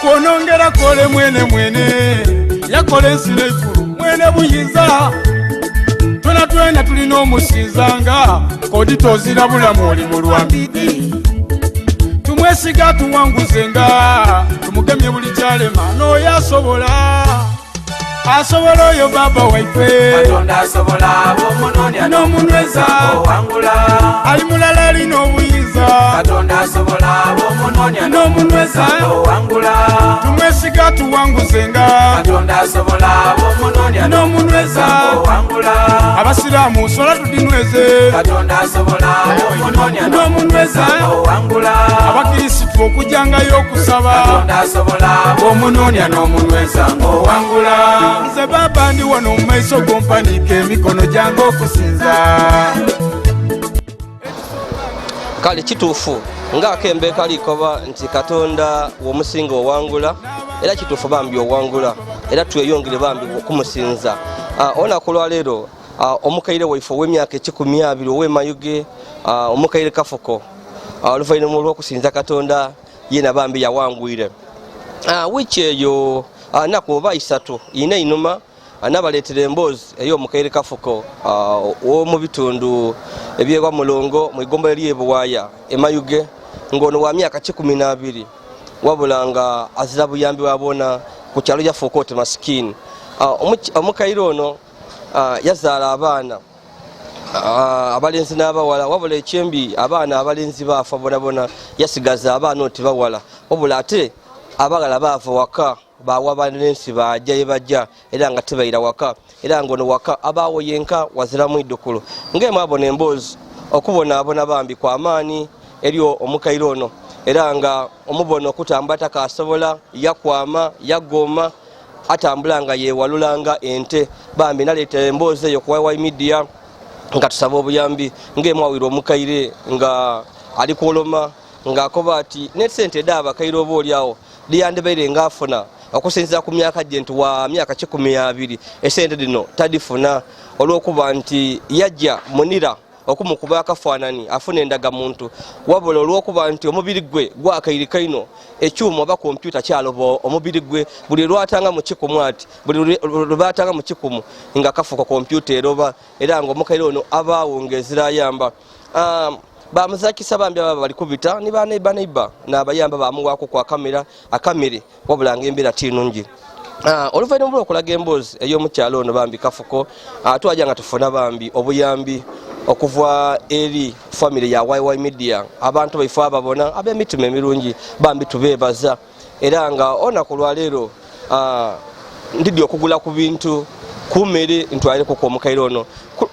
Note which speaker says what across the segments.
Speaker 1: okwonongera kole mwene yakole ensino ikulu mwene buyinza tuna twena tulina omusinzanga kodi tozira bulamu oli mu lwambidi tumwesiga tuwanguzenga tumugemye buli kyalema n'oyo asobola oyo baba waife
Speaker 2: Katonda asobola bomunonya
Speaker 1: n'omunyweza
Speaker 2: owangula
Speaker 1: ali mulala alina obuyinza
Speaker 2: Katonda asobola bomunonya
Speaker 1: n'omunyweza
Speaker 2: owangula
Speaker 1: tumwesiga tuwanguzenga
Speaker 2: Katonda asobola bomunonya
Speaker 1: n'omunyweza
Speaker 2: owangula
Speaker 1: abasiraamu sola tudinyweze
Speaker 2: Katonda asobola bomunonya
Speaker 1: n'omunyweza
Speaker 2: owangula
Speaker 1: abakirisitu okujjangayo okusaba
Speaker 2: Katonda asobola bomunonya n'omunyweza owangula
Speaker 1: nze baba ndi wano mu maiso gompanike emikono gyange okusinza
Speaker 3: kale kituufu ng'akembe kalikoba nti Katonda w'omusinga owangula era kituufu bambi owangula era tweyongere bambi okumusinza olunaku lwaleero omukaire waife ow'emyaka 12 ow'emayuge omukaire Kafuko oluvannyuma olw'okusinza Katonda yena bambi yawangwire wiiki eyo naku oba 3 ina inuma anabaleetera emboozi ey'omukaire Kafuko w'omu bitundu ebyewa Mulongo mu igomba ly'ebuwaaya emayuge ng'ono wa myaka 12 wabula nga azira buyambi wabona ku kyalo kya Fokoti masikini omukaire ono yazaala abaana abalenzi n'abawala wabula ekyembi abaana abalenzi baafa bonabona yasigaza abaana oti bawala wabula ate abagala baava waka bawa banensi bajja yebajja era nga tebayira waka era ngono waka abawo yenka wazira mu idukulu ngema abona emboozi okubona bambi kwa amaani eriyo omukaire ono era nga omubona okutambula takasobola yakwama yagoma atambula nga yewalulanga ente bambi naleeta emboozi eyo ku YY Media nga tusaba obuyambi ng'emwawira omukaire nga ali kuloma ng'akoba ati ne ssente daaba kaire oba oliawo liyandebaire ng'afuna okusinziira ku myaka gye nti wa myaka 12 esente dino tadifuna olw'okuba nti yajja munira okumukuba akafaanani afuna endaga muntu wabula olw'okuba nti omubiri gwe gwakairika ino ekyuma oba kompyuta kyaloba omubiri gwe buli lwatanga mu kikumu ati buli lwatanga mu kikumu nga kafuka kompyuta eroba era nga omukaire ono abaawongezera ayamba bamuzakisa bambi ababa bali kubita ni baneiba n'abayamba bamuwaako kwa akamere wabula ng'embeera tinungi oluvannyuma lw'okulaga emboozi ey'omukyalo ono bambi Kafuko twajja nga tufuna bambi obuyambi okuva eri family ya YY Media abantu baife ababona ab'emitima emirungi bambi tubeebaza era nga olunaku lwaleero ndidde okugula ku bintu kumere ntwaleko kw'omukaire ono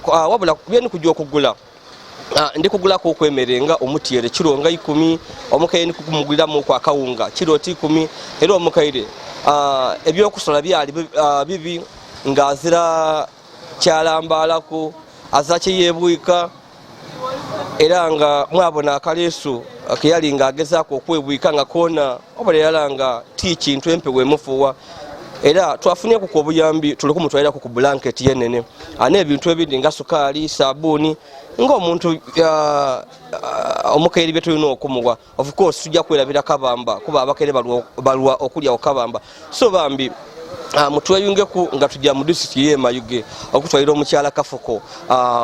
Speaker 3: wabula byeni kujja okugula ndi kugulako okwemerenga omutiere kiro nga 10 omukaire ndi kumuguliramu kwa kawunga kiro 10 era omukaire ebyokusola byali bibi ng'azira kyalambalako azakiyebwika era nga mwabona akaleesu keyali ng'agezaako okwebwika nga koona obala yala nga ti kintu empewo emufuwa era twafunyeku ku obuyambi tuli kumutwalirako ku blanket yenene n'ebintu ebindi nga sukaali sabuuni ng'omuntu omukaire bye tulina okumuwa of course tujja kwerabira kabamba kuba abakaire balwa okulyawo kabamba so bambi mutweyungeku nga tujja mu district y'emayuge okutwalira omukyala Kafuko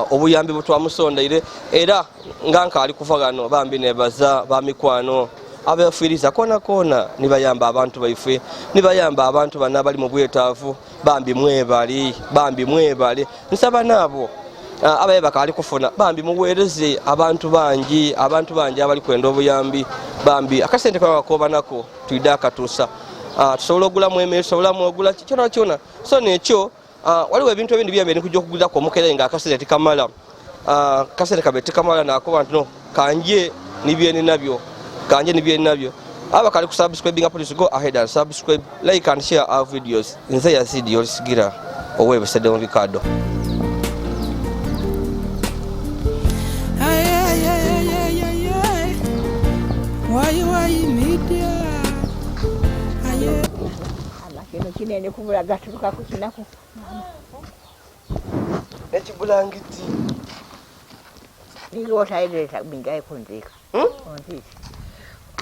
Speaker 3: obuyambi butwamusondaire era nga nkaali kuva gano bambi nebaza bamikwano abafiiriza koona nibayamba abantu baife nibayamba abantu bana abali mu bwetaavu bambi mwebale nsaba naabo abaye bakali kufuna bambi muweereze abantu bangi abali kwenda obuyambi bambi akasente kabakoba nako tuida akatuusa tusobola ogulamu emmere tusobola ogula kyona so nekyo waliwo ebintu ebindi byambe nikujja okugulako omukaire nga akasente tikamala kasente kabe tikamala nakoba nti no kanje nibyeni nabyo abakali ku subscribing please go ahead and subscribe, like and share our videos. Nze yazidi olisigira owebesede mu Ricardo.
Speaker 4: YY Media. Kino kinene kubula gaturuka ku kinako.
Speaker 3: Ekibulangiti.
Speaker 4: Niyo taideta bingaye kunzika. Onzika.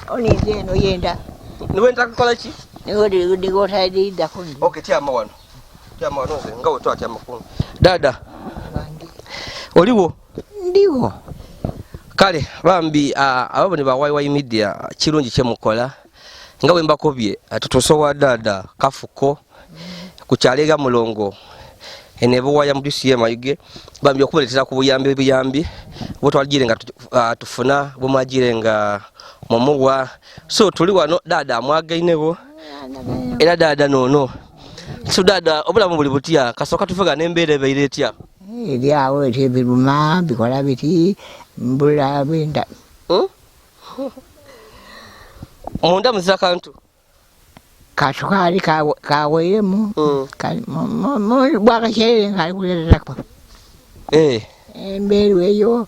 Speaker 4: Oni zeno yenda.
Speaker 3: Niwe ntakukola ki?
Speaker 4: Nigo taidi da kundi.
Speaker 3: Okay, tyama wano nze nga wetu atyama kuno. Dada oliwo
Speaker 4: Ndiwo.
Speaker 3: kale bambi abo ne ba YY Media kirungi kyemukola nga bwe mbakobye tutusowa dada kafuko ku kyalega mulongo enebo waya mu DCM ayige bambi okubeletera ku buyambi bo twalgire nga tufuna bo mwagire nga momuwa so tuli wano dada mwagainewo era dada nono so dada obulamu buli butya kasoka tuvuga n'embeere beire etya
Speaker 4: Lyawo ebiruma bikola biti mbula binda.
Speaker 3: Munda muzira kantu
Speaker 4: Kasukali kaweyemu. Bwakachere nkali kuleetako. Embeera eyo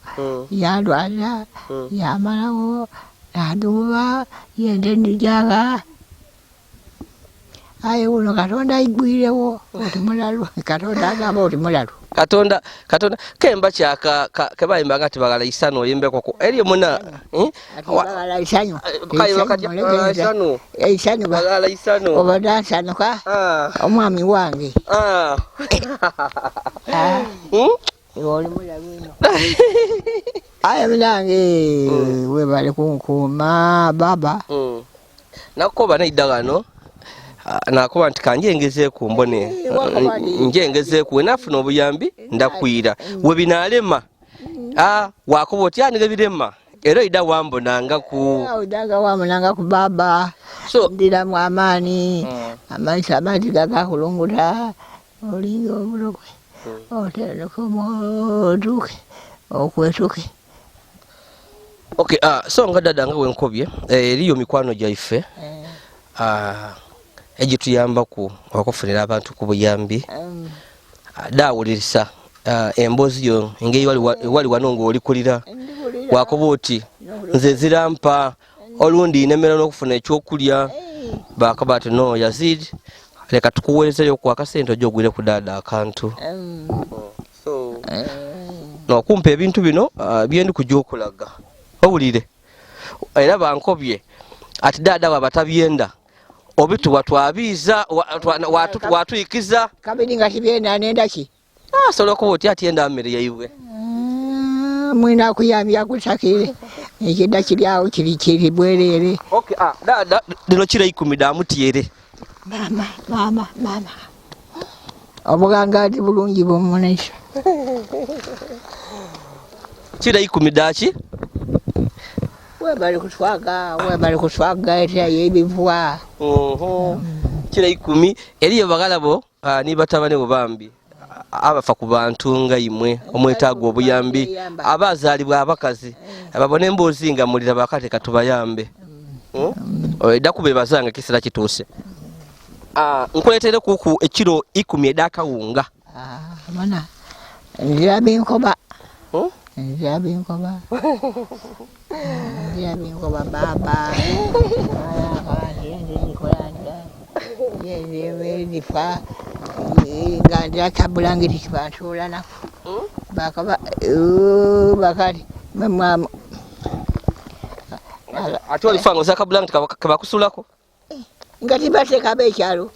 Speaker 4: yalwala yamalawo naduba yende ndijaga aye uno Katonda igwirewo oti mulalu Katonda agamba oti mulalu
Speaker 3: Katonda kemba kyaka kebayimba ngati bagala isano yembeko eriyo muna
Speaker 4: bagala isano
Speaker 3: kayo kati isano
Speaker 4: isano
Speaker 3: bagala isano
Speaker 4: obadansa noka omwami wange oli mulalu ino aye minange webale kunkuma baba
Speaker 3: nakoba naidagano nakuba nti kanjengezeeku mbone njengezeeku wenafuna obuyambi ndakwira webinalema wakuba otya nige birema era ida wambonanga ku
Speaker 4: baba ndira mu amaani amaisha amati gakakulunguta olinga obulokwe otereko moduke okwetuke.
Speaker 3: Okay, so nga dada nga wenkobye eriyo mikwano gyaife egituyambaku okufunira abantu ku buyambi dawulirisa emboozi yo engeri wali wano ng'olikulira wakuba oti nze zirampa olundi nemera n'okufuna ekyokulya bakaba ati no Yazid leka tukuweerezeyo ku akasente ojja ogwire ku dada akantu nokumpa ebintu bino byendi kujja okulaga owulire era bankobye ati dada wabatabyenda obituwa twabiza watuikiza
Speaker 4: kabiri nga kibyenda nendaki
Speaker 3: sobola okuba oti atyenda mmere yaiwe
Speaker 4: mwina kuyambya kusakire ekida kiryawo kiri bwerere.
Speaker 3: Okay, dada lino kira 10 damutyere
Speaker 4: mama obugangati bulungi bumunesha
Speaker 3: kira 10 daki
Speaker 4: webali kuswaga etya yebivwa
Speaker 3: kira 10 eriyo bagalabo ni batabane bambi abafa ku bantu nga imwe omwetaago obuyambi abazalibwa abakazi babone emboozi nga mulira bakate katubayambe dakube bazanga kisira kituuse nkuletere kuku ekiro 10 edakawunga
Speaker 4: mana nzira binkoba baba nifa ngandira kabulangiti kibantola nako bakaba bakati mama
Speaker 3: ati olifango zakabulangiti kabakusulako
Speaker 4: ngati baseka bekyalo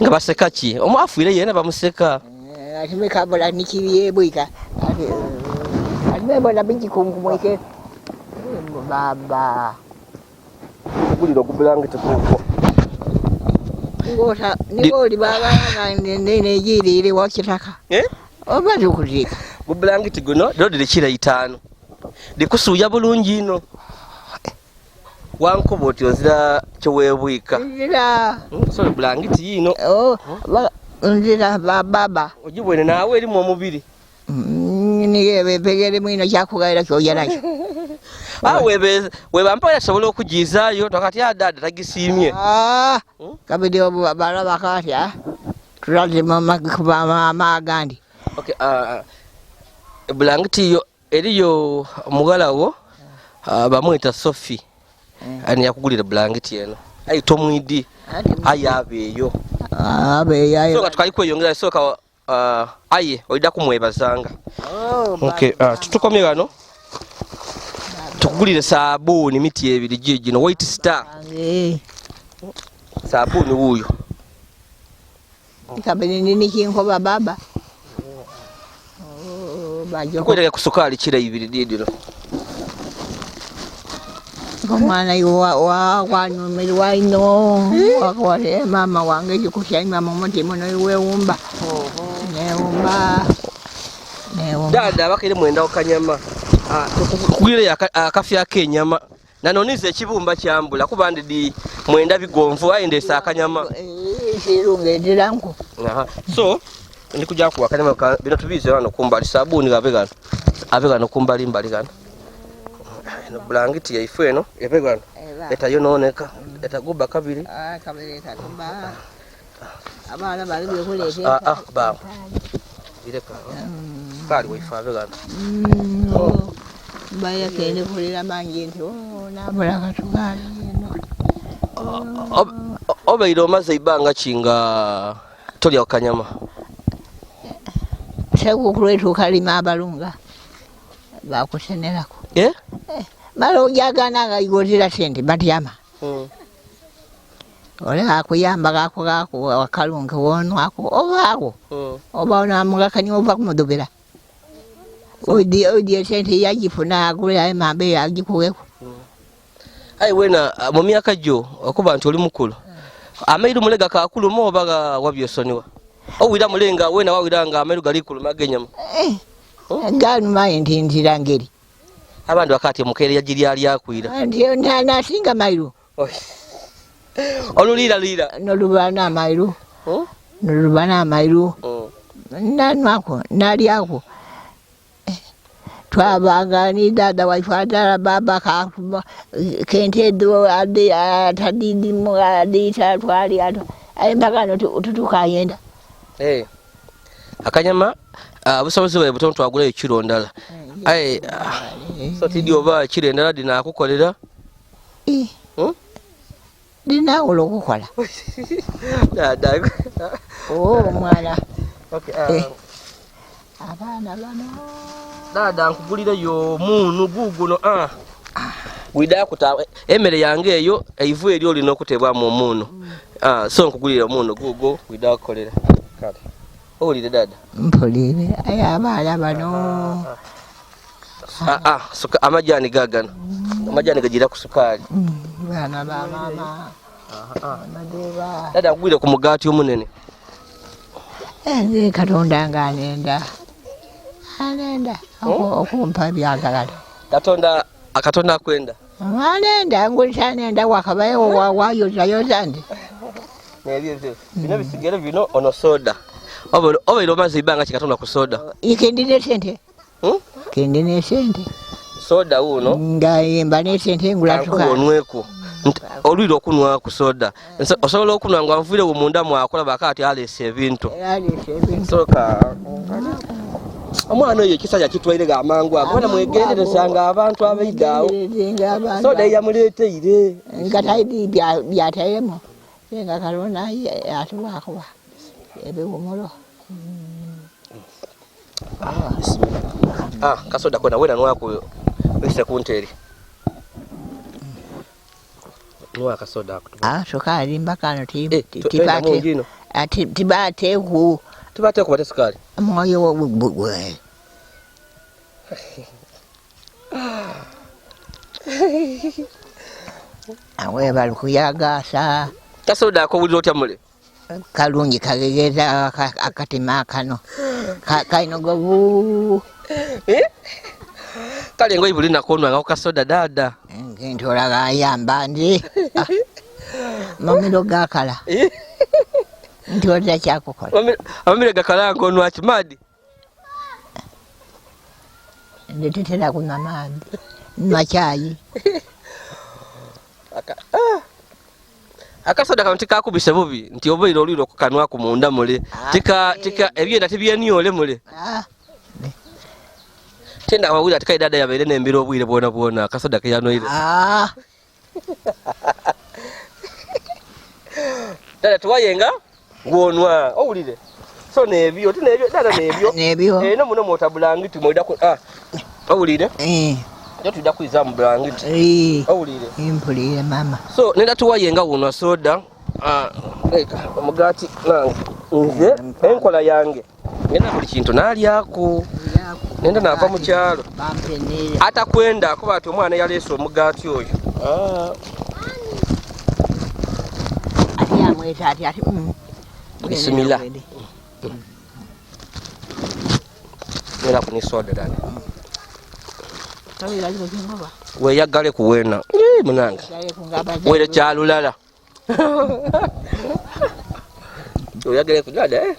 Speaker 3: nga baseka ki omwafuire yena bamuseka
Speaker 4: ati mekabula nikibiyebwika ati mbona bingi kumweke baba
Speaker 3: buliro kubulangiti kuko
Speaker 4: ngota nikoli baba nene jirire wakitaka obali kuzika
Speaker 3: kubulangiti guno dodire kira 5 dikusuya bulungi ino wankuba oti ozira kyewebwika
Speaker 4: nzira
Speaker 3: so bulangiti yino
Speaker 4: nzira baba
Speaker 3: ojibwene nawe eri mu mubiri
Speaker 4: nigebe pegere mwino kyakugaira kyoja nakyo
Speaker 3: webampa yasobola okugizayo takati dada tagisimye
Speaker 4: kabidi bala bakati tulaze mama agandi.
Speaker 3: Okay, bulangiti yo eriyo mugalawo bamwita Sophie ani yakugulira bulangiti eno ayita omwidi ayabeeyo soka tukayikweyongera soka aye olida kumwebazanga. Okay, tutukomye wano tukugulire sabuni miti 2 gino White Star sabuni huyo
Speaker 4: kabene nini kinkoba baba bajo
Speaker 3: kweteke kusukali kira ibiri didiro
Speaker 4: komana wa kwanyumiri waino wakwale mama wange jikusha mama mutimo no weumba neumba
Speaker 3: dada bakire mwenda okanyama kugire akafya kenyama nanonize ekibumba kyambula kubandi di mwenda bigonvu ayendesa akanyama
Speaker 4: sirunge ndirangu
Speaker 3: so ndikuja ku akanyama bino tubize wano kumbali sabuni abegano kumbali mbali kana no blanketi yaifu eno ebegano eta yonooneka eta guba kabiri
Speaker 4: kabiri takumba abana bali byokulete
Speaker 3: ba direka kali waifu abegano
Speaker 4: baya kene kulira mangi nti nabula katukali
Speaker 3: obeire omaze ibanga kinga tolya okanyama
Speaker 4: sekukulu kalima abalunga bakusenerako malo jagana gaigotira sente batyama ola akuyamba gako wakalunga wonwako oba onamugakanyi ova kumudubira odi sente yagifuna agula emambe yagikuweko
Speaker 3: ai wena mu myaka gyo okuba nti oli mukulu amairu mulega kakulu moba wabyosoniwa owira mulenga wena wawiranga amairu gali kuluma genyama
Speaker 4: ganu mayindi ndirangeri
Speaker 3: abantu bakati mukere yagiri ali akwira
Speaker 4: ndiyo nasinga mairu
Speaker 3: olulira
Speaker 4: nolubana mairu nolubana mairu nanwako naliako twabanga ni dada waifadala baba kakuma kentedo ade atadidi mu ade tatwali ato ayembagano tutukayenda
Speaker 3: akanyama busobozi bwe butono twagula ekiro ndala ai so tidio ba kire ndala dina akukolera dina olokukola dada
Speaker 4: mwana
Speaker 3: okay
Speaker 4: abana bano
Speaker 3: dada nkugulire yo munu guguno wida kuta emere yange eyo eivu eri oli nokutebwa mu munu so nkugulire munu gugo wida kukolera kale olire dada
Speaker 4: mpulire aya abana bano
Speaker 3: suka amajani gagana amajani gajira kusukali
Speaker 4: bana ba mama madeba
Speaker 3: dada nkugulire ku mugati omunene
Speaker 4: katonda nganenda anenda okumpa byagalala
Speaker 3: akatonda kwenda
Speaker 4: anenda ngulisanenda wakabayo wayozayoza ndi
Speaker 3: nebyo bino bisigere bino ono soda obeire omaze ibanga kikatonda ku soda
Speaker 4: ikendine sente kendine sente
Speaker 3: soda uno
Speaker 4: ngayemba ne sente ngulatuka
Speaker 3: onweko olwiro okunwa ku soda osobola okunwa nga nvire wo munda mwakola bakati alese ebintu soka omwana oyo ekisajja kitwaire amangu agona mwegenderezanga abantu abaidaawo soda yamuleeteire
Speaker 4: ngataidi byatayemo nga kalona atulwakuba ebiwumulo
Speaker 3: kasoda kona wena nwako wese kunteri nwa kasoda akutuba
Speaker 4: sukali mbakano tibate ku
Speaker 3: tibate kubate sukali
Speaker 4: moyo we awe bali kuyagasa
Speaker 3: kasoda ko wuliro otya mule
Speaker 4: kalungi kagegeza akatima kano kainogovu
Speaker 3: kale ngo ibuli nakonwa nga kasoda dada
Speaker 4: ngintola gayamba ndi mamiro gakala ntoza kyakukola
Speaker 3: mamiro gakala ngonwa kimadi
Speaker 4: ndetera kunywa maji machayi
Speaker 3: akasoda kano tikakubise bubi nti obeire oliro kukanwa ku munda mule tika ebyenda tibyeniole mule tenda awawira tikai dada yabeire nembiro obwire bwona akasoda keyanoire dada tuwayenga ngonwa owulire so nebyo dada nebyo no muno motabulangiti moida ku owulire yo tuda kuiza mu blangiti owulire
Speaker 4: impulire mama
Speaker 3: so nenda tuwayenga uno soda leka omugati nange nze enkola yange ngenda buli kintu nalyako nenda nava mu kyalo atakwenda kuba ati omwana yaleese omugati oyo bisimila era kunisoda dani weyagale kuwena munange wele kyalulala weyagale kudada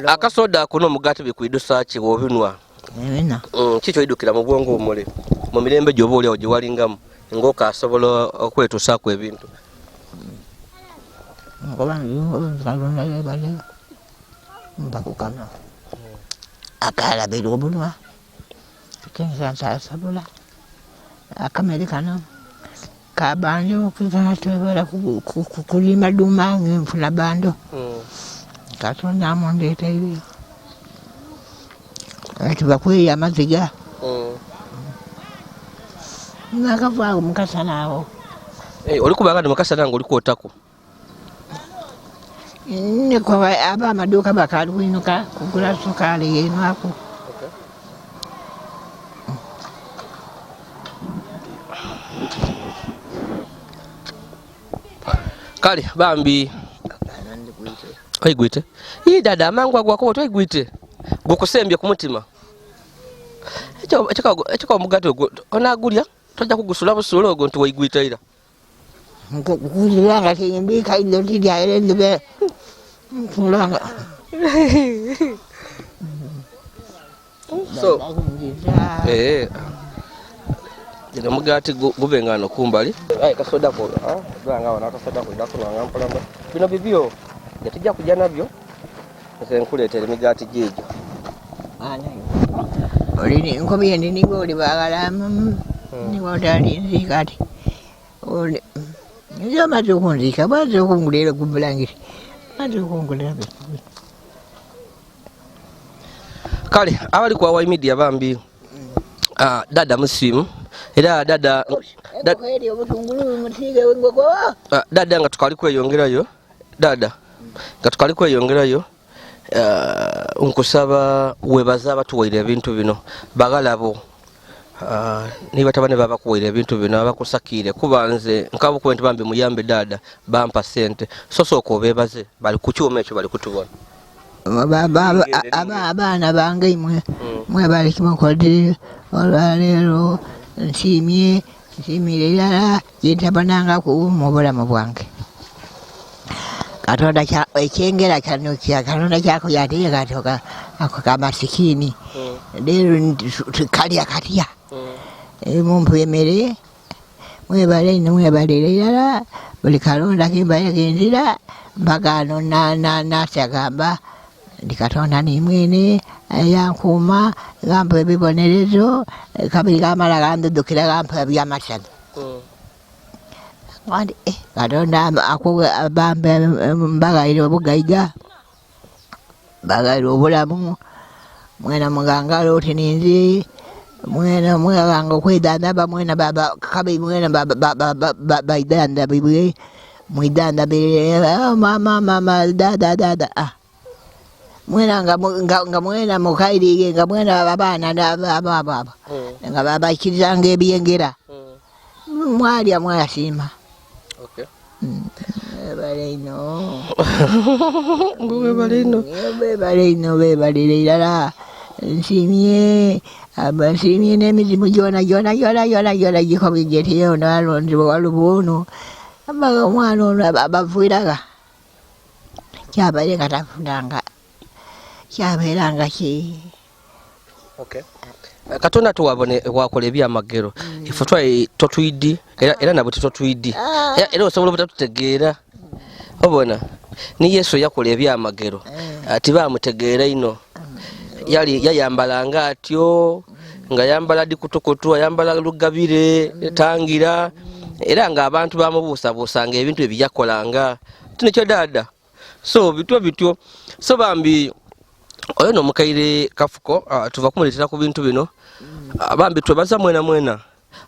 Speaker 3: akasoda kuno omugati bikwidusa ki wobinwa kikyo idukira mu bwongo omule mu mirembe gyoba oliawo gyewalingamu ng'okasobola okwetusaako ebintu
Speaker 4: akalabira obunwa kensansasabula akamere kano kabanje okutatwebala kulima duma nfuna bando katonda amondeeta ebyo tibakweya amaziga nakavaawo mukasana awo
Speaker 3: oli kubanga ndi mukasana nga oli kwotako
Speaker 4: nekwa aba amaduuka bakalwinuka kugula sukaali yenwako
Speaker 3: kale bambi oigwite ii dada amangu agwako toigwite gukusembye ku mutima ekyo omugati ogwo onagulya tojja kugusula busula ogwo nti waigwitaira
Speaker 4: kuguliranga kimbika ilo liryaerendebe kulanga
Speaker 3: so jino omugati gubengano kumbali kasodako ganga wana kasodako ndakulanga mpolamba bino bibyo yatijja kujja nabyo nkuleetera emigati gyegyo
Speaker 4: olini nkobi endi niwe oli bagala niwe otalinzi kati nzo amaze okunzika bwaze okungulera gubulangiri amaze okungulera
Speaker 3: kale abali ku Hawaii Media bambi dada musimu era dada nga tukali kweyongerayo dada nga tukali kweyongerayo nkusaba webaza abatuwaire ebintu bino bagalabo niba tabane babakuwaire ebintu bino abakusakire kuba nze nkabo kwenti bambi muyambe dada bampa sente sosooka obebaze bali ku kyuma ekyo bali kutubona
Speaker 4: abaana bange mwe bali kimukodire olwaleero nsiimire irala yentabananga mu bulamu bwange katonda ekyengera kano katonda kyako yateeka katoka ako kamasikini leero kalya katya mumpu emere mwebale ino mwebalire irala buli kalonda kimbaire kenzira mpaka ano nasyagamba ndi katonda nimwene yankuuma gampa ebibonerezo kabiri gamala gandudukira gampa ebyamasana wandi katonda bambe mbagaire obugaiga mbagaire obulamu mwena mugangala oti ninzi mwena mweganga okwidandaba mwena baba kabiri mwena baidandabibwe mwidandabire mama dada mwena nga mwena mukairige nga mwena abaana ababa nga babakirizanga ebyengera mwalya mwasiima bebalire irala nsiimye nsiimye n'emizimu gyona gikobigetiyo nalondibwa walubuunu omwana ono abavuiraga kyabaire nga tafunanga kyabeeranga ki
Speaker 3: katonda tuwabone wakola ebyamagero ife twali totwidi era nabwe tetotwidi era osobola obutatutegeera obona ni Yesu yakola ebyamagero tibamutegeera ino yayambalanga atyo nga yambala dikutukutu ayambala lugabire tangira era nga abantu bamubuusabuusanga ebintu ebyakolanga tinekyo dada so bityo so bambi oyo nomukaire Kafuko tuva kumuletera ku bintu bino bambi twebaza mwena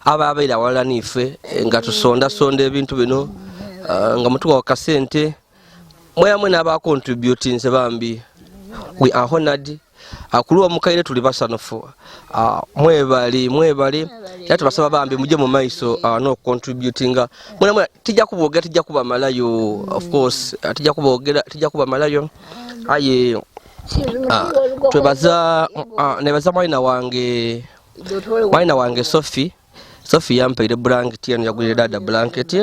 Speaker 3: ababeera awalala nife nga tusonda ebintu bino nga mutuwa kasente mwena aba contributing se bambi we are honored akuliwa mukaire tuli basanafu mwebali era tubasaba bambi muje mu maiso no contributing mwena tijja kuba malayo of course tijja kuba malayo aye twebaza nebaza mwana wange Sophie yampeire blanket eno yagulire dada blanket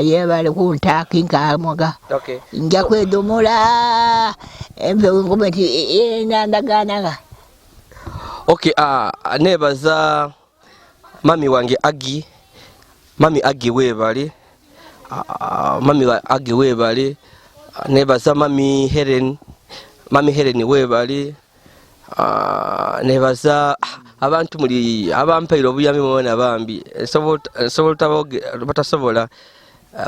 Speaker 4: yebale kuntaki nkamwaga
Speaker 3: okay
Speaker 4: nja kwedomola embe ngometi nandaganaga
Speaker 3: okay nebaza mami wange mami Agi webale nebaza mami Helen webale nebaza abantu muli abampeire obuyambi mwona bambi batasobola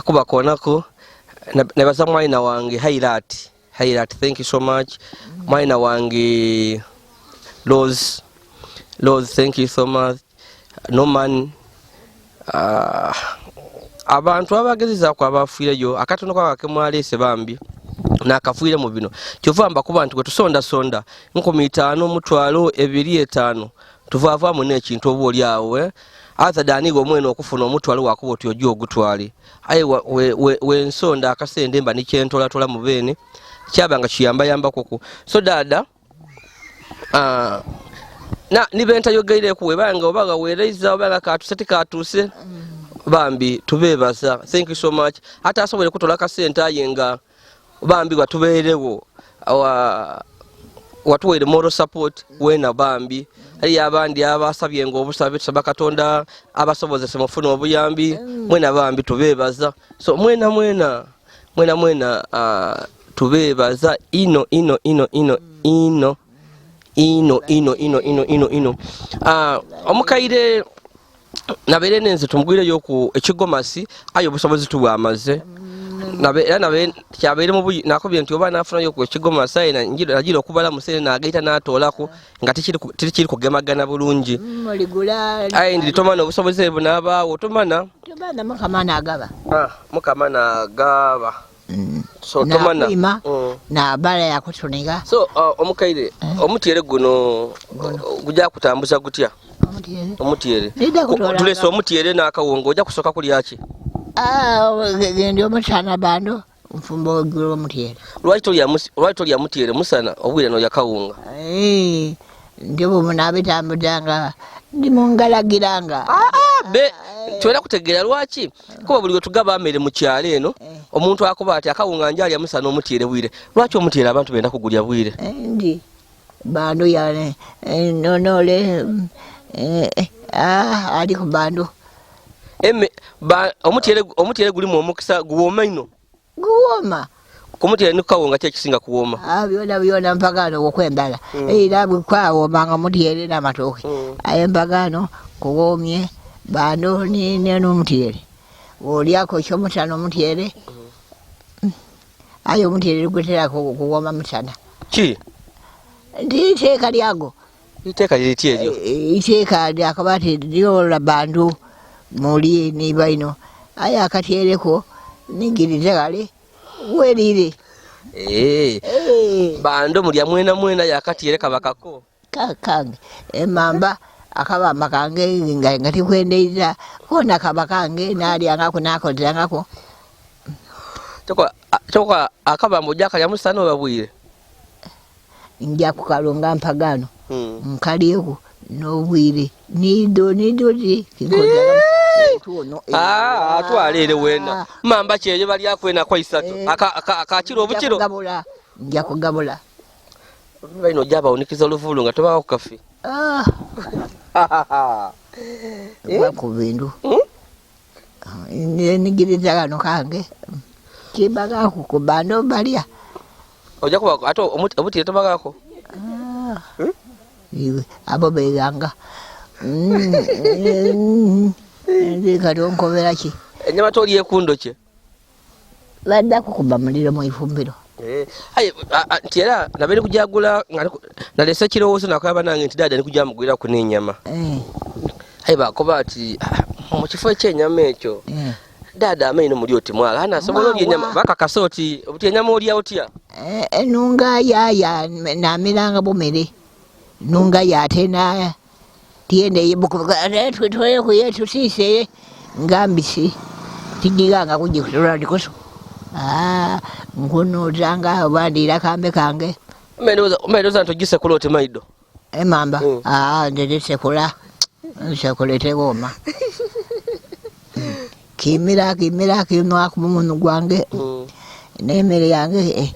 Speaker 3: kubakonako nebaza mwana wange Highlight thank you so much mwana wange Rose thank you so much Norman abantu abagezezaako abafiireyo akatono kwake mwalese bambi nakafuire mu bino kyovamba kuba nti tusonda 5,000 mutwalo 2,5 tuvavaamu n'ekintu oba oli awo aza danigo mwene okufuna omutwalo wakuba oti ojja ogutwale aye wensonda akasende mba nikyentolatola mu beene kyabanga kiyambayambakoko so dada nibentayogeireko webanga obaga wereiza obanga katuse bambi tubebaza thank you so much ate asobole kutola akasente aye nga bambi watubeerewo watuweere moral support wena bambi ali abandi abasabye ng'obusabe tusaba Katonda abasobozese mufuna obuyambi mwena bambi tubeebaza so mwena tubeebaza ino omukaire nabeere nenze tumugwireyo ku ekigomasi ayo obusobozi tubwamaze nabe kyabeere mu buyi nakubye nti oba nafunayo ku ekigomasi aye nagira okubala musene nagaita n'atoolako nga tikiri kugemagana bulungi aye ndi tomana obusobozi ebwo n'abaawo tomana mukama n'agaba so tomana
Speaker 4: n'abala yakutuniga
Speaker 3: so omukaire omutyere guno gujja kutambuza gutya omutyere tulese omutyere n'akawungo ojja kusoka kulyaki
Speaker 4: gende omusana bando mfumbo ogiro omutyere
Speaker 3: lwaki tolya mutyere musana obwire noya kawunga
Speaker 4: ndebo munabitambudanga ndimungalagiranga
Speaker 3: be twera kutegeera lwaki kuba buli wetugaba amere mu kyalo eno omuntu akuba ati akawunga njalya musana omutyere bwire lwaki omutyere abantu benda kugulya bwire
Speaker 4: ndi bando yane nonole ali ku bando omutyere gulimu omukisa guwoma ino guwoma
Speaker 3: kumutyere nikawunga kyekisinga kuwoma
Speaker 4: byona mpagano okwembala era bwekawomanga mutyere n'amatooke aye mpagano kuwomye bando n'omutyere olyako ekyomusana omutyere aye omutyere gutera kuwoma musana
Speaker 3: ki
Speaker 4: ndi iteeka lyago
Speaker 3: iteeka liriti eryo
Speaker 4: iteeka lyakabati lyola bandu muli niba ino aye akatyereko ningirize kale welire
Speaker 3: bando mulya mwena yakatyere kabakako
Speaker 4: kange emamba akabamba kange nga tikwendeiza kona kabakange nalyangako nakozangako
Speaker 3: tokwa akabamba ojja kalya musana oba bwire
Speaker 4: nja kukalonga mpagano nkalyeku n'obwire nidoti
Speaker 3: atwalere wena mamba kyeyo balyakwena kwa 3 akakiro obukiro
Speaker 4: nja kugabula
Speaker 3: baino jaba onikiza oluvulu nga tobako kafe
Speaker 4: ku bintu nigiriza kano kange kibagako ku bando balya
Speaker 3: ojja kuba ate obuti tobagako
Speaker 4: iwe abo beganga ndi kati onkobera ki
Speaker 3: enyama tolye kundo kye
Speaker 4: badda kukuba muliro mu ifumbiro
Speaker 3: Aye nti era nabere kujagula nalesa kirowoozo nakwaba nange nti dada nikujamugwira ku n'ennyama. Aye bakoba ati mu kifo ky'ennyama ekyo dada amaino muli oti mwala anasobola olya ennyama bakakasa oti obuti ennyama olya otya?
Speaker 4: Enunga yaya namiranga bumere nunga yatena tiende yibukuga twetoye kuyetu sise ngambisi tijiganga kujikutola ndikoso nkuno zanga bandira kambe kange
Speaker 3: umedoza ntogise kulote maido
Speaker 4: mamba ndede sekula sekulete goma kimira kinwa kumuntu gwange nemere yange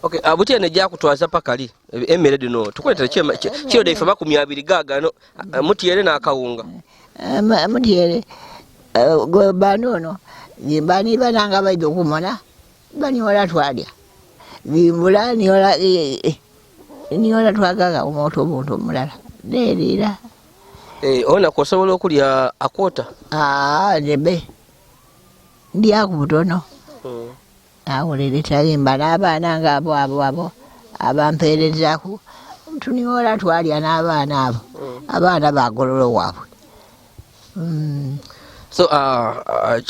Speaker 3: Okay, abuti ne ja kutwaza pakali emere dino tukwetera kyo daifa makumi abiri gagano mutiyere nakawunga
Speaker 4: mutiyere go banono yimbani bananga baido kumona bani wala twalya bimbula ni wala twagaga umoto buntu mulala nerira
Speaker 3: ona kosobola okulya akota
Speaker 4: nebe ndi akubutono awulire tayimba n'abaana ng'abo abampeerezaku tuniwola twalya n'abaana abo abaana bagololo waabwe.
Speaker 3: So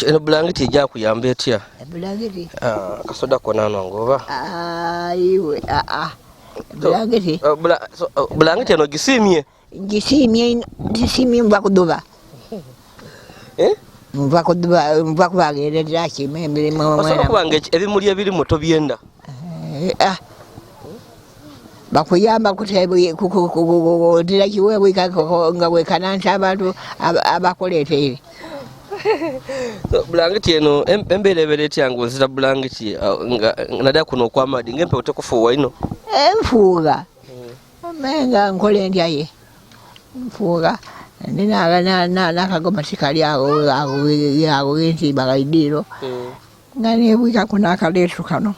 Speaker 3: eno bulangiti ejja kuyamba etya?
Speaker 4: Bulangiti
Speaker 3: kasoda konano ngoba
Speaker 4: iwe bulangiti
Speaker 3: bulangiti eno gisimye
Speaker 4: mva kuduba mva kubagereza kimwe emirimu
Speaker 3: osobola kubanga ebimuli ebiri muto byenda
Speaker 4: bakuyamba kutera kiweebwe nga wekanansa abantu abakoleeteire.
Speaker 3: Bulangiti eno embeera ebeera etya ng'onzira bulangiti naddala kuno okwamadi ng'empewo tekufuuwa ino?
Speaker 4: Enfuuga menga nkole ndyaye nfuuga nakagoma sikali ago gentimba gaidiro nga nebwika kuno akaleetu kano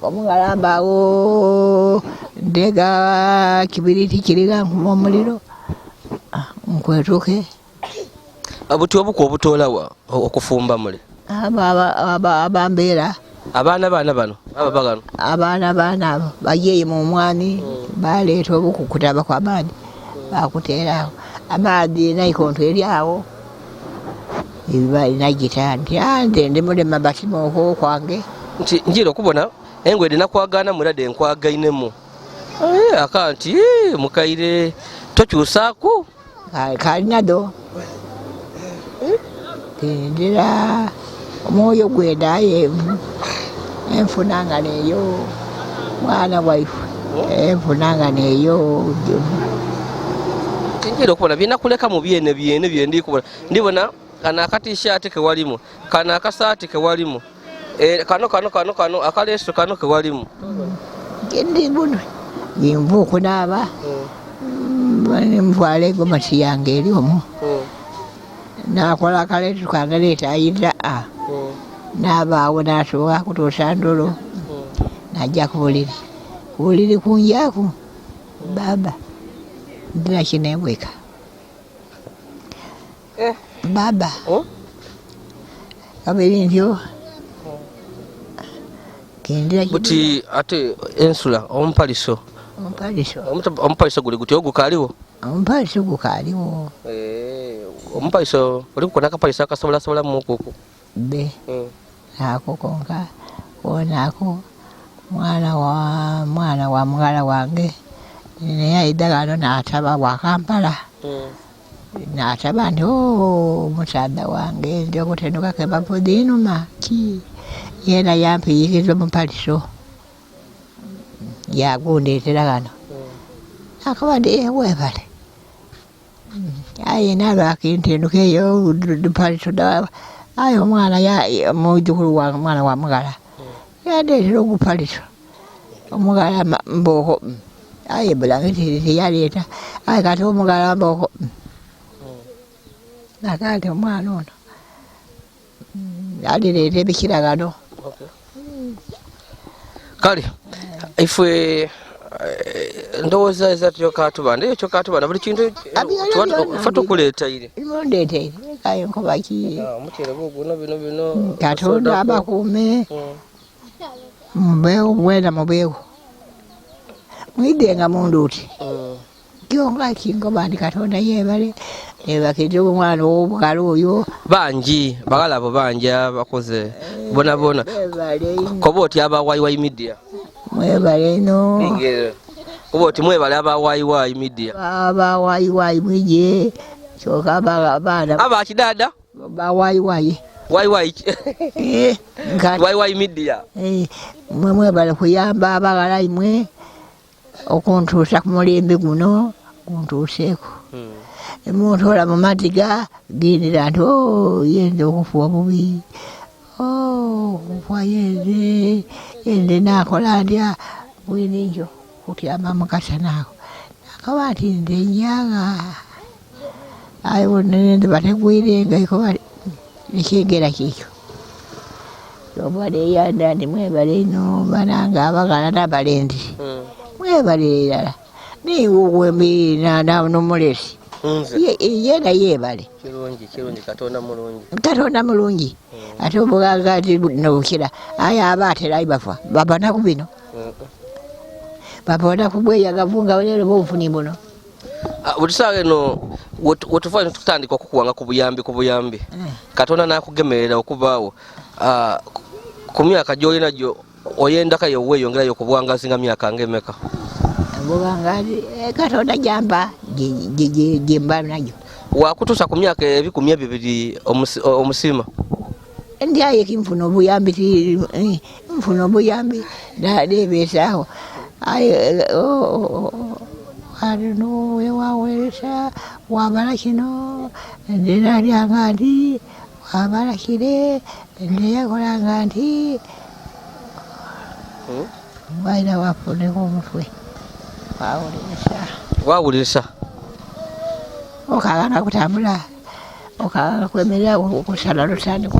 Speaker 4: omugalamba awo ndega kibiriti kiriga nkuma omuliro nkwetuke
Speaker 3: abuti obuku obutolawa okufumba mule
Speaker 4: abambeera
Speaker 3: abaana bano ababagano
Speaker 4: abaana abo bajeeye mu mwani baleeta obuku kutaba kwa maadi bakuteerawo amaadi naikonto eryawo nagita nti nze ndi mulema batimoko kwange
Speaker 3: nti njira okubona engwede nakwagana mulade nkwagainemu akanti mukaire tokyusaaku
Speaker 4: kalinado tindira omwoyo gwendaye enfunanga neyo mwana waifu enfunanga neyo
Speaker 3: njira okubona byenakuleka mu byene byendikubona ndibona kana akatishaati kewalimu kana akasaati kewalimu kano akaleeso kano kewalimu
Speaker 4: gendi buno yinvu okunaaba nvwala egomasi yange eri omwo nakola akaleeso kange leeta ayita nabaawo nasobola kutuusa ndolo najja ku buliri kunjaku baba ndina kinebweka baba kabiri ntyo kendira
Speaker 3: buti ate ensula ompaliso guli guti ogukaliwo
Speaker 4: ompaliso gukaliwo
Speaker 3: ompaliso oli kukona akapaliso akasobola mukuku
Speaker 4: be ako konka onako mwana wa mugala wange naye aidagano nataba bwakampala nataba nti omusaadha wange ndi okutenduka kebavudinuma ki yena yampiyikiza omupaliso yagundeetera gano akaba ndi webale aye nalwakintenduka eyo dupaliso aye omwana mujukulu wange omwana wa mugala yandeetera ogupaliso omugala mboko aye bulangiti teyaleeta aye kati omugala mboko nakati omwana ono alireeta ebikiragano
Speaker 3: kale ife ndowooza eza kyokatubanda eyo kyokatubanda buli kintu fa tukuleetaire
Speaker 4: ndeeteire ayo nkobaki
Speaker 3: Omuceere guno bino.
Speaker 4: Katonda abakuume mubeewo bwena mubeewo mwidenga munduuti kyonga kingoba ndi Katonda yeebale ebakidde omwana w'obugalo oyo
Speaker 3: bangi bagala abo bangi abakoze bona koba oti abawayiwayi media
Speaker 4: mwebale ino
Speaker 3: koba oti mwebale abawayiwayi media
Speaker 4: abawayiwayi mwije kyokka abaana
Speaker 3: abakidada
Speaker 4: bawayiwayi
Speaker 3: wayiwayi media
Speaker 4: mwebale kuyamba abagala imwe okuntuusa ku mulembe guno kuntuuseeko emuntoola mu matiga gendera nti yende okufuwa bubi okufuwa yende nakola ndya bweninjo kutyama mukasanaako nakaba nti nde njaga ayo nende bategwirenga ikoba ekyengera kikyo obadde eyanda ndi mwebale ino bananga abagala nabalendi mwebale erala niwewembi nomulesi yena yebale
Speaker 3: kirungi
Speaker 4: Katonda mulungi ate obugaga ati nobukira aye abaatera ayi bafa babanaku bino babanaku bweyagavu nga leero bobufuni buno
Speaker 3: buli saawa eno wetuva tutandika okukuwanga ku buyambi Katonda nakugemerera okubaawo ku myaka gy'olina gyo oyendaka yeweeyongerayo ku buwangazi nga myaka ng'emeka
Speaker 4: buwangazi Katonda jamba gyemba najo
Speaker 3: wakutuusa ku myaka 12 omusima
Speaker 4: ndyaye kinfuna obuyambi nfuna obuyambi nadebeesaho alino wewawelesa wabala kino ndenalyanga nti wabala kire ndeyakolanga nti waina wafuneko omutwe
Speaker 3: wawulirisa
Speaker 4: okagana kutambula okagana kwemerera okusala lutandika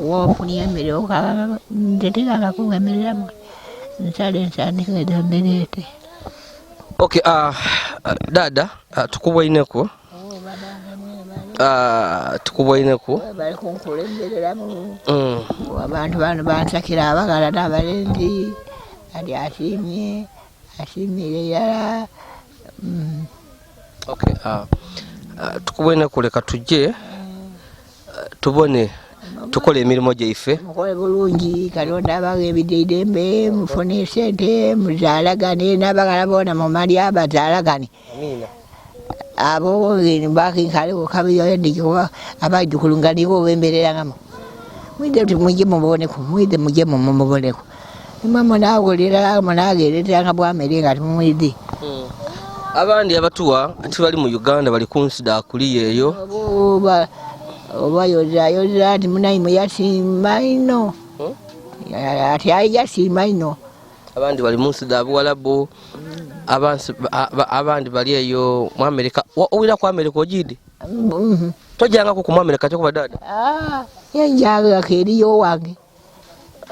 Speaker 4: wofunia emmere okagana ntetekanga kuwemereramu nsale nsandika edo ndereete.
Speaker 3: Okay, dada tukubwaineko
Speaker 4: bali kunkulembereramu abantu bano bansakira abagala n'abalendi ali asiimire yala.
Speaker 3: Okay, tukubwaineko leka tujje tubone tukole emirimu gyaife
Speaker 4: mukole bulungi Katonda abawe ebideidembe mufune sente muzaalagane n'abagala boona mumalya bazaalagane abo bakinkalewo kabiyoyendikikuba abajjukulunganiko obembererangamo mwide muje muboneko muje mumuboneko imwe munawulira munagereteranga bwamere nga timumwidi
Speaker 3: abandi abatuwa tibali mu Uganda bali kunsida kuli yeyo oba yoza nti munayimu yasiima ino ati yasiima ino abandi bali munsida Buwalabu abandi bali eyo mu America owira ku America ojidi tojangako ku America kyokuba dada
Speaker 4: yenjaga keriyo wange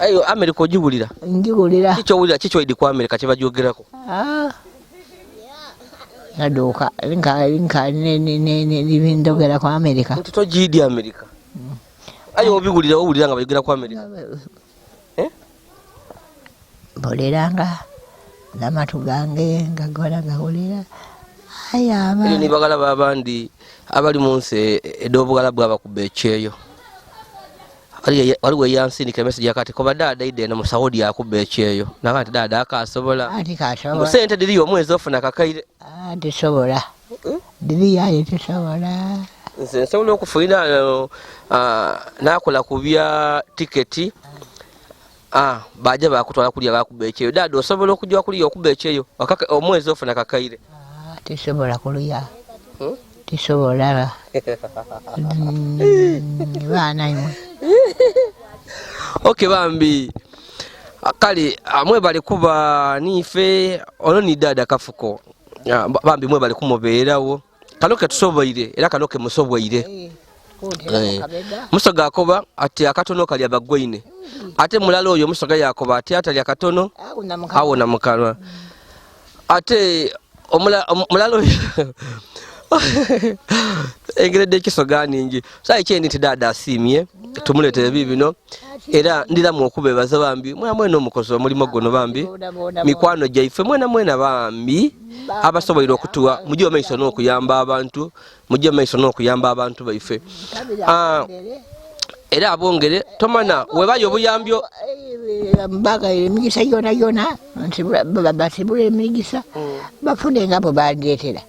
Speaker 3: ayo America ojibulira
Speaker 4: njibulira
Speaker 3: kicho idi ku America kyebajogerako
Speaker 4: naduka linka nibindogera ku America
Speaker 3: tojidi America ayo obigulira obulira nga bayogera ku America
Speaker 4: mboleranga n'amatu gange ngagora ngahulira ayaba
Speaker 3: ni bagala babandi abali munsi edobugala bwaba kubecheyo waliwo yansindika message yakati koba dada ide na musaudi yakubecheyo nakati dada akasobola
Speaker 4: ati kasobola
Speaker 3: sente diri omwezi ofuna kakaire
Speaker 4: ati sobola diri yaye tisobola
Speaker 3: nsobola okufuina nakola kubya tiketi baje bakutwala kulya bakubecheyo dada osobola okujja kulya okubecheyo omwezi ofuna kakaire
Speaker 4: tisobola kuluya tisobola bana imwe.
Speaker 3: Okay bambi kali amwe bali kuba nife ono ni dada kafuko bambi mwe bali kumubeerawo kanoke tusoboire era kanoke musoboire musoga akoba ati akatono kali abagweine ate mulalo oyo musoga yakoba ati atali akatono awona mukanwa ate mulalo Engedde ekisoga ningi. Sai kyendi tidada asimye tumuletere bibino era ndiramu okubebaza bambi mwena omukozi omulimo gono bambi mikwano gyaife mwena bambi abasoboire okutuwa mujje omaiso n'okuyamba abantu mujje omaiso n'okuyamba abantu baife era abongere tomana webayo obuyambyo
Speaker 4: mbaga emigisa yona basibule emigisa bafune nga bwe bandeetera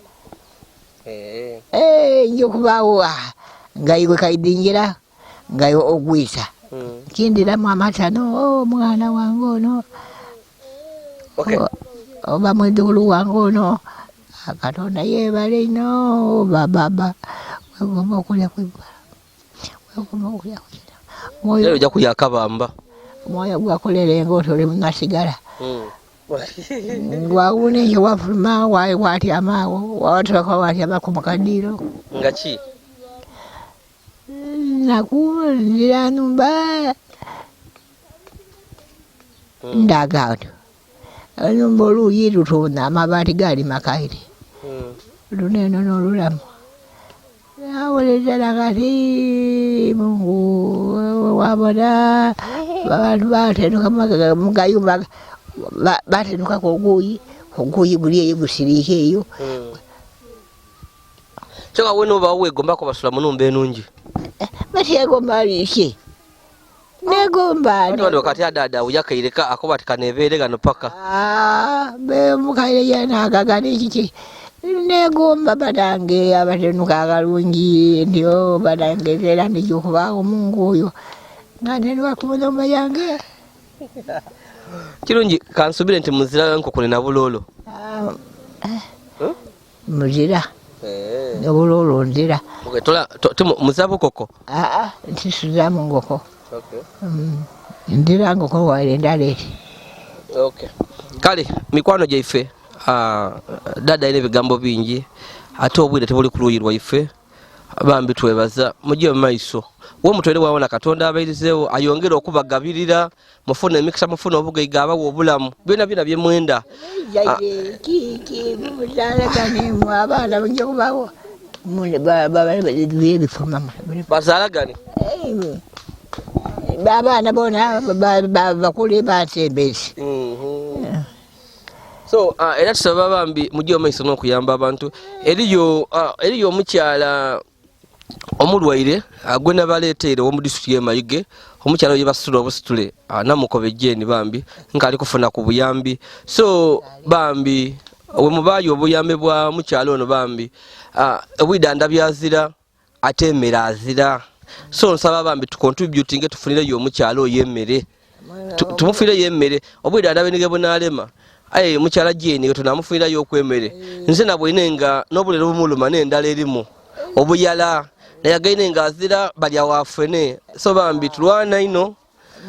Speaker 4: njokubawo nga iwe kaidingira nga ogwisa kindiramu amatano omwana wange ono oba mwedulu wange ono Katonda yebale ino baba wegomba okulya kwibala wegomba okulya
Speaker 3: moyo ojja kulya akabamba
Speaker 4: moyo gwakolere ng'otole munasigala gwawune nje wafuluma watyamaawo wawatirako watyamako mukadiro
Speaker 3: nga ki
Speaker 4: nakuwulira numba ndagaato numba oluuyi lutunda amabaati gali makaire luneno n'olulamu nawulira kati Mungu wabona abantu batenuka mugayumba batenuka koguyi guli eyo gusirike eyo
Speaker 3: Choka weno ba wegomba ko basula munumba enungi
Speaker 4: batiyegomba liki negomba
Speaker 3: ndo kati adada uyakaireka akoba tikanebere gano paka
Speaker 4: be mukaire yana agagani kiki negomba badange abatenuka agalungi ndio badange era ndijo kubaho Mungu oyo ngane wakumulomba yange
Speaker 3: kirungi kansubire nti muzira nkokole na bulolo
Speaker 4: muzira obulolo ndira
Speaker 3: tola muzabu koko
Speaker 4: ntisuza mu ngoko ndira ngoko wale ndaleti
Speaker 3: kale mikwano gyaife dada ine bigambo bingi ate obwire tebuli kuluyirwa ife bambi twebaza mujye maiso wo mutwere waona Katonda abairizewo ayongera okubagabirira mufuna emikisa mufuna obugaiga abawo obulamu bina bye mwenda
Speaker 4: ki muzala kane mwabana banje kubawo mune baba bifuma
Speaker 3: bazala gani
Speaker 4: baba bona bakuli batembezi
Speaker 3: so era tusaba bambi mujye omaiso n'okuyamba abantu eriyo omukyala omulwaire agwe nabaleeteire wo mu district ye Mayuge omukyala oyo basitula obusitule namukobe jeni bambi nkali kufuna ku buyambi so bambi we mubayo obuyambi bwa mukyala ono bambi obwidanda byazira atemera azira so nsaba bambi tucontributing tufunire yo omukyala oyo emmere tumufire yemmere obwidanda benige bonalema mukyala jeni tunamufunira yo okwemere nze nabwenenga n'obulero bumuluma n'endala erimu obuyala nayagaine ngazira bali awafene so bambi tulwana ino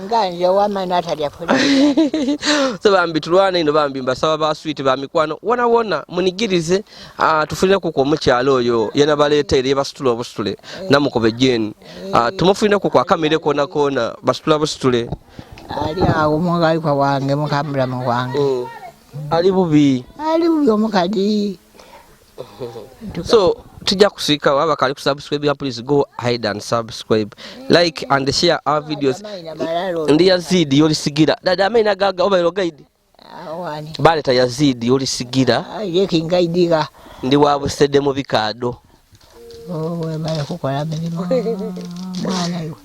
Speaker 4: nganje wamana atalya fuli
Speaker 3: so bambi tulwana ino bambi mbasaba ba sweet ba mikwano wona munigirize tufunira kuko omukyalo oyo yena baleetere basitula obusitule namukobe jeni tumufunira kuko akamere kona basitula obusitule
Speaker 4: ali awo mwangali kwa wange mukambula mwange
Speaker 3: ali bubi
Speaker 4: omukadi
Speaker 3: so tujja kusika waba kali kusubscribe, please go ahead and subscribe, like and share our videos. Ndi Yazidi yoli sigira dada amena gaga oba guide
Speaker 4: wani
Speaker 3: bale ta Yazidi yoli sigira
Speaker 4: yeki ngaidiga
Speaker 3: ndi wabusede mu bikado
Speaker 4: we bale kukola milimo mwana yo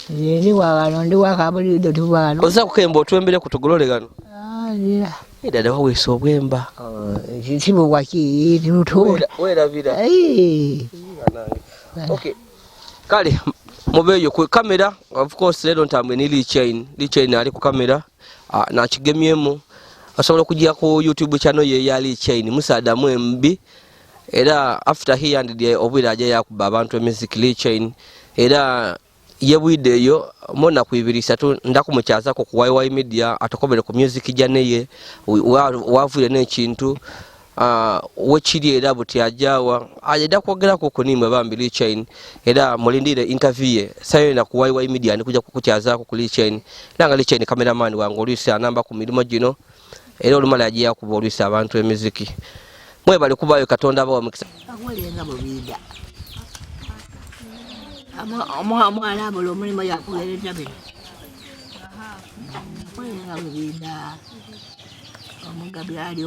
Speaker 4: ndi wagano ndi wakabuli do tubano
Speaker 3: oza kukemba otwembere kutugolole gano
Speaker 4: nira
Speaker 3: dada waweso obwemba
Speaker 4: sibu waki tutola
Speaker 3: wera vira okay kale mubeyo ku kamera of course lero ntambwe ni Lee Chain ali ku kamera na kigemyemu asobola kujja ku YouTube channel ye ya Lee Chain musada mwembi era after he and the obwira aje yakuba abantu music Lee Chain era yebuideyo mona kuibirisa tu ndakumukyaza ko ku YY Media atokobere ku music janeye wavule n'ekintu wekiri era buti ajawa ajeda kwogera ko kunimwe bambi Lee Chain era mulindire interview sayo na ku YY Media ndi kuja kukutyaza ko ku Lee Chain nanga Lee Chain cameraman wangu olisa namba ku milimo gino era olumala ajiya ku bolisa abantu emiziki mwebale kubayo katonda abawa mukisa
Speaker 4: akwelenga bubinda omwana abula omulimu yakuweereza bino akwelenga bubinda omugabi ali